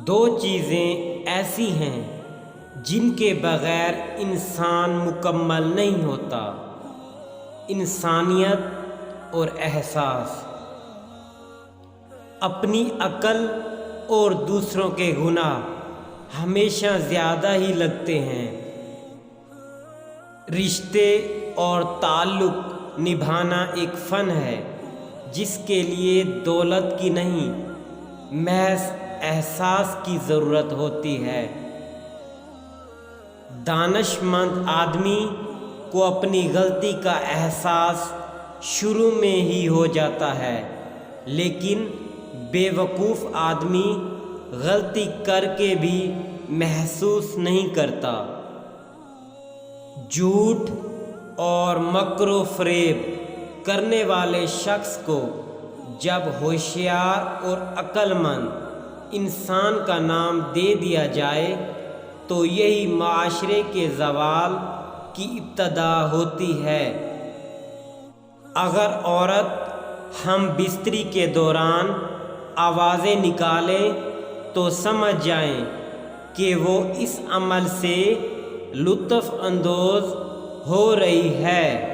دو چیزیں ایسی ہیں جن کے بغیر انسان مکمل نہیں ہوتا: انسانیت اور احساس۔ اپنی عقل اور دوسروں کے گناہ ہمیشہ زیادہ ہی لگتے ہیں۔ رشتے اور تعلق نبھانا ایک فن ہے جس کے لیے دولت کی نہیں، محض احساس کی ضرورت ہوتی ہے۔ دانش مند آدمی کو اپنی غلطی کا احساس شروع میں ہی ہو جاتا ہے، لیکن بے وقوف آدمی غلطی کر کے بھی محسوس نہیں کرتا۔ جھوٹ اور مکر و فریب کرنے والے شخص کو جب ہوشیار اور عقل مند انسان کا نام دے دیا جائے تو یہی معاشرے کے زوال کی ابتدا ہوتی ہے۔ اگر عورت ہم بستری کے دوران آوازیں نکالیں تو سمجھ جائیں کہ وہ اس عمل سے لطف اندوز ہو رہی ہے۔